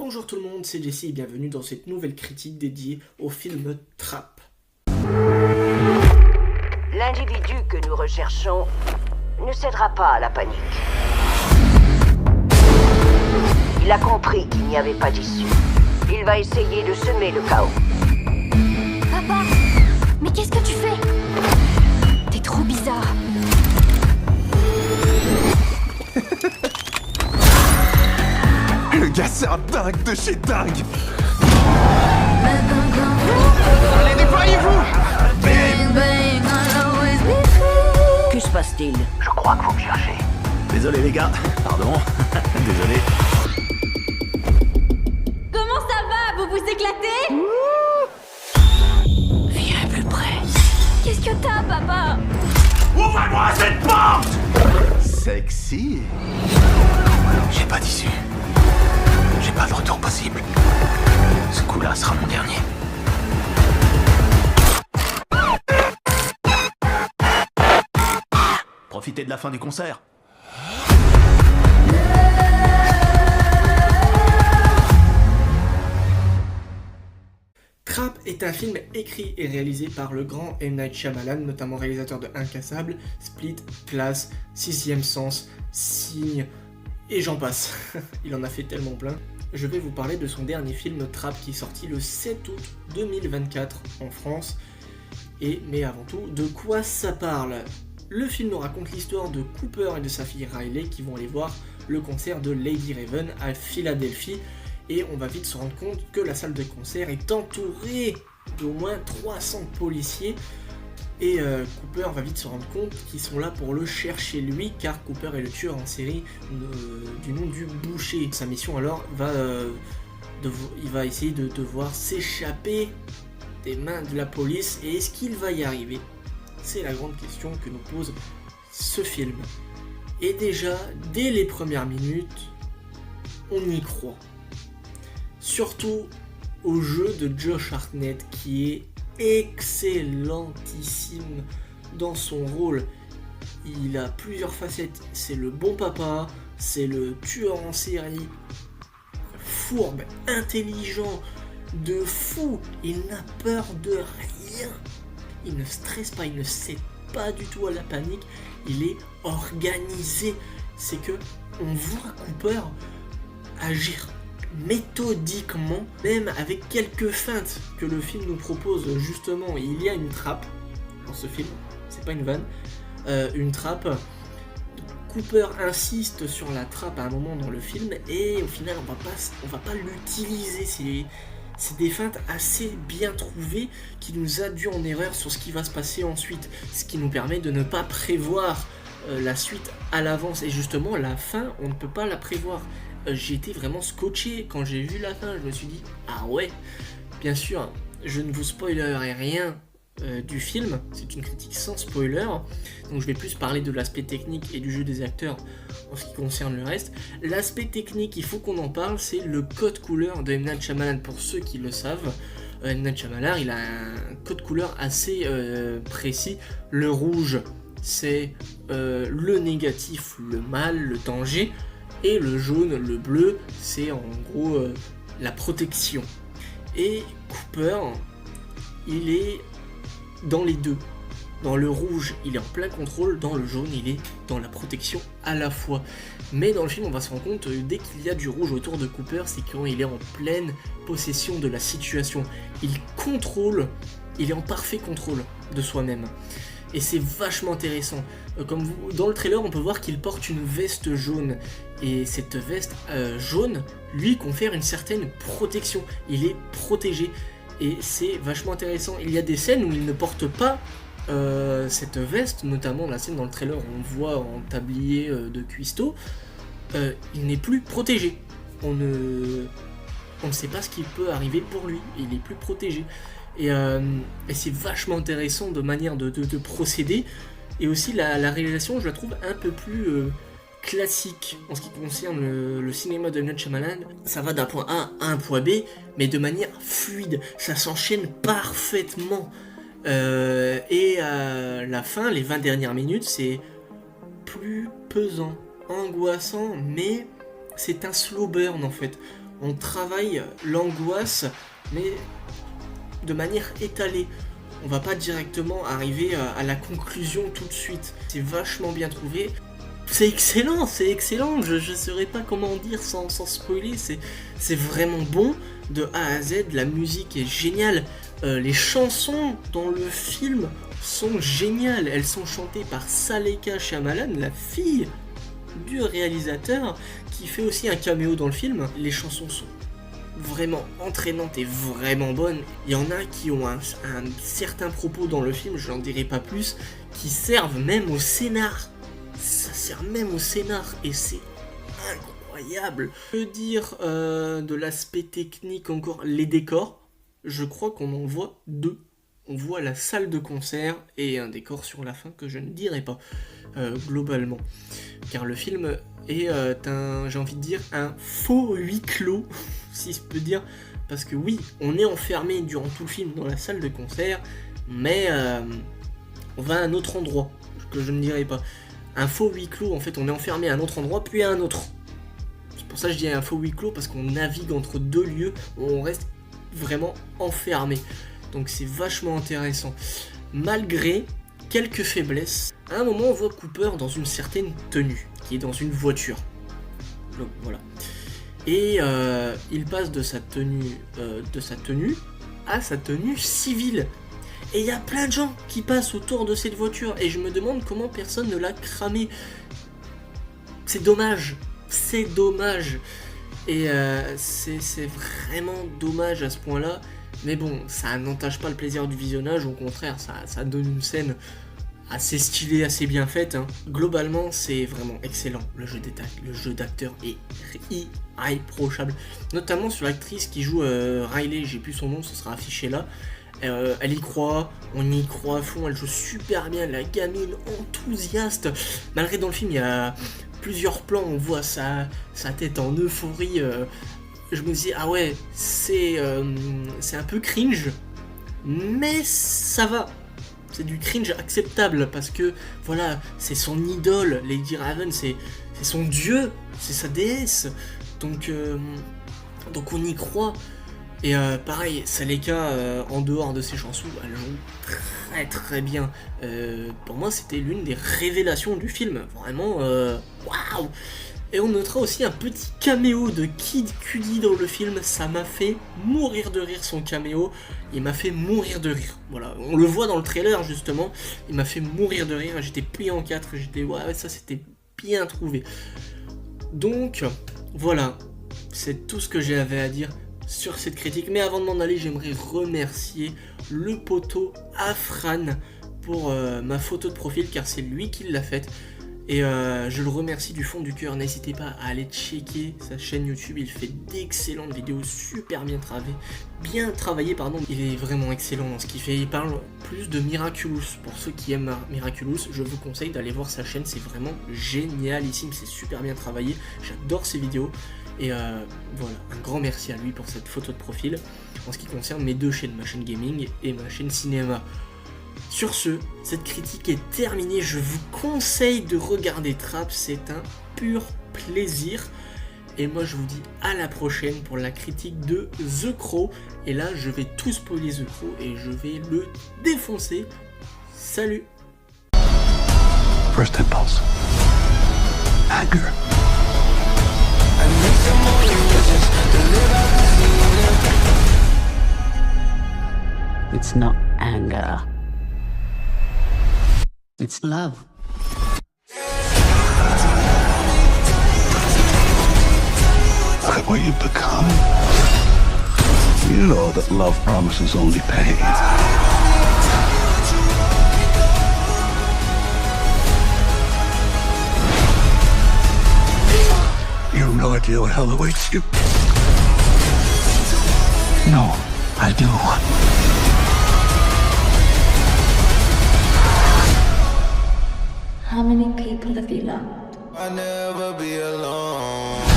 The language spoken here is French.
Bonjour tout le monde, c'est Jesse et bienvenue dans cette nouvelle critique dédiée au film Trap. L'individu que nous recherchons ne cédera pas à la panique. Il a compris qu'il n'y avait pas d'issue. Il va essayer de semer le chaos. Papa, mais qu'est-ce que tu fais? T'es trop bizarre. Le gars, c'est un dingue de chez dingue. Allez, déployez-vous! Que se passe-t-il? Je crois que vous me cherchez. Désolé les gars, pardon, désolé. Comment ça va? Vous vous éclatez? Viens plus près. Qu'est-ce que t'as, papa? Ouvrez-moi cette porte! Sexy. J'ai pas d'issue. J'ai pas de retour possible. Ce coup-là sera mon dernier. Profitez de la fin du concert. Trap est un film écrit et réalisé par le grand M. Night Shyamalan, notamment réalisateur de Incassable, Split, Glass, Sixième Sens, Signe, et j'en passe. Il en a fait tellement plein. Je vais vous parler de son dernier film Trap qui est sorti le 7 août 2024 en France. Mais avant tout, de quoi ça parle? Le film nous raconte l'histoire de Cooper et de sa fille Riley qui vont aller voir le concert de Lady Raven à Philadelphie. Et on va vite se rendre compte que la salle de concert est entourée d'au moins 300 policiers. Et Cooper va vite se rendre compte qu'ils sont là pour le chercher lui, car Cooper est le tueur en série du nom du boucher. Sa mission alors il va essayer de devoir s'échapper des mains de la police. Et est-ce qu'il va y arriver? C'est la grande question que nous pose ce film. Et déjà, dès les premières minutes, on y croit. Surtout au jeu de Josh Hartnett qui est excellentissime dans son rôle. Il a plusieurs facettes. C'est le bon papa, c'est le tueur en série, fourbe, intelligent, de fou. Il n'a peur de rien. Il ne stresse pas, il ne cède pas du tout à la panique. Il est organisé. C'est que on voit Cooper agir méthodiquement, même avec quelques feintes que le film nous propose. Justement, il y a une trappe dans ce film, c'est pas une vanne, une trappe. Cooper insiste sur la trappe à un moment dans le film et au final on va pas l'utiliser. C'est des feintes assez bien trouvées qui nous induisent en erreur sur ce qui va se passer ensuite, ce qui nous permet de ne pas prévoir la suite à l'avance. Et justement la fin, on ne peut pas la prévoir. J'ai été vraiment scotché quand j'ai vu la fin. Je me suis dit, ah ouais, bien sûr, je ne vous spoilerai rien du film. C'est une critique sans spoiler. Donc je vais plus parler de l'aspect technique et du jeu des acteurs en ce qui concerne le reste. L'aspect technique, il faut qu'on en parle, c'est le code couleur de M. Night Shyamalan. Pour ceux qui le savent, M. Night Shyamalan, il a un code couleur assez précis. Le rouge, c'est le négatif, le mal, le danger. Et le jaune, le bleu, c'est en gros la protection. Et Cooper, il est dans les deux. Dans le rouge, il est en plein contrôle. Dans le jaune, il est dans la protection à la fois. Mais dans le film, on va se rendre compte, dès qu'il y a du rouge autour de Cooper, c'est quand il est en pleine possession de la situation. Il contrôle, il est en parfait contrôle de soi-même. Et c'est vachement intéressant. Dans le trailer, on peut voir qu'il porte une veste jaune. Et cette veste jaune lui confère une certaine protection. Il est protégé. Et c'est vachement intéressant. Il y a des scènes où il ne porte pas cette veste, notamment la scène dans le trailer où on le voit en tablier de cuistot. Il n'est plus protégé. On ne sait pas ce qui peut arriver pour lui. Il est plus protégé. Et c'est vachement intéressant de manière de procéder. Et aussi la réalisation, je la trouve un peu plus classique en ce qui concerne le cinéma de M. Night Shyamalan. Ça va d'un point A à un point B, mais de manière fluide. Ça s'enchaîne parfaitement. Et à la fin, les 20 dernières minutes, c'est plus pesant, angoissant, mais c'est un slow burn en fait. on travaille l'angoisse, mais de manière étalée. On va pas directement arriver à la conclusion tout de suite. C'est vachement bien trouvé. C'est excellent, je saurais pas comment dire sans spoiler, c'est vraiment bon de A à Z, la musique est géniale, les chansons dans le film sont géniales, elles sont chantées par Saleka Shyamalan, la fille du réalisateur, qui fait aussi un caméo dans le film. Les chansons sont vraiment entraînantes et vraiment bonnes. Il y en a qui ont un certain propos dans le film, je n'en dirai pas plus, qui servent même au scénar. Ça sert même au scénar et c'est incroyable. Que dire de l'aspect technique encore? Les décors, je crois qu'on en voit deux. On voit la salle de concert et un décor sur la fin que je ne dirai pas globalement. Car le film est j'ai envie de dire, un faux huis clos, si je peux dire. Parce que oui, on est enfermé durant tout le film dans la salle de concert, mais on va à un autre endroit, que je ne dirai pas. Un faux huis clos, en fait, on est enfermé à un autre endroit, puis à un autre. C'est pour ça que je dis un faux huis clos, parce qu'on navigue entre deux lieux où on reste vraiment enfermé. Donc c'est vachement intéressant. Malgré quelques faiblesses, à un moment on voit Cooper dans une certaine tenue, qui est dans une voiture. Donc voilà. Et il passe de sa tenue à sa tenue civile. Et il y a plein de gens qui passent autour de cette voiture. Et je me demande comment personne ne l'a cramé. C'est dommage. C'est dommage. Et c'est vraiment dommage à ce point-là. Mais bon, ça n'entache pas le plaisir du visionnage. Au contraire, ça donne une scène assez stylée, assez bien faite. Hein. Globalement, c'est vraiment excellent. Le jeu d'acteur est irréprochable. Notamment sur l'actrice qui joue Riley. J'ai plus son nom, ce sera affiché là. Elle y croit, on y croit à fond, elle joue super bien, la gamine enthousiaste. Malgré dans le film, il y a plusieurs plans, on voit sa tête en euphorie. Je me dis, ah ouais, c'est un peu cringe, mais ça va. C'est du cringe acceptable, parce que, voilà, c'est son idole, Lady Raven, c'est son dieu, c'est sa déesse. Donc on y croit. Et pareil, Saleka, en dehors de ses chansons, elle joue très très bien. Pour moi, c'était l'une des révélations du film. Vraiment, waouh! Et on notera aussi un petit caméo de Kid Cudi dans le film. Ça m'a fait mourir de rire, son caméo. Il m'a fait mourir de rire. Voilà, on le voit dans le trailer justement. Il m'a fait mourir de rire. J'étais plié en quatre. J'étais, ouais, ça c'était bien trouvé. Donc, voilà. C'est tout ce que j'avais à dire sur cette critique, mais avant de m'en aller, j'aimerais remercier le poteau Afran pour ma photo de profil, car c'est lui qui l'a faite, et je le remercie du fond du cœur. N'hésitez pas à aller checker sa chaîne YouTube, il fait d'excellentes vidéos super bien travaillées, il est vraiment excellent dans ce qu'il fait. Il parle plus de Miraculous. Pour ceux qui aiment Miraculous, je vous conseille d'aller voir sa chaîne, c'est vraiment génialissime, c'est super bien travaillé, j'adore ses vidéos. Et voilà, un grand merci à lui pour cette photo de profil en ce qui concerne mes deux chaînes, ma chaîne gaming et ma chaîne cinéma. Sur ce, cette critique est terminée, je vous conseille de regarder Trap, c'est un pur plaisir. Et moi je vous dis à la prochaine pour la critique de The Crow. Et là je vais tout spoiler The Crow et je vais le défoncer. Salut. First impulse. Anger. It's not anger. It's love. Look at what you've become. You know that love promises only pain. You have no idea what hell awaits you. No, I do. How many people have you loved? I'll never be alone.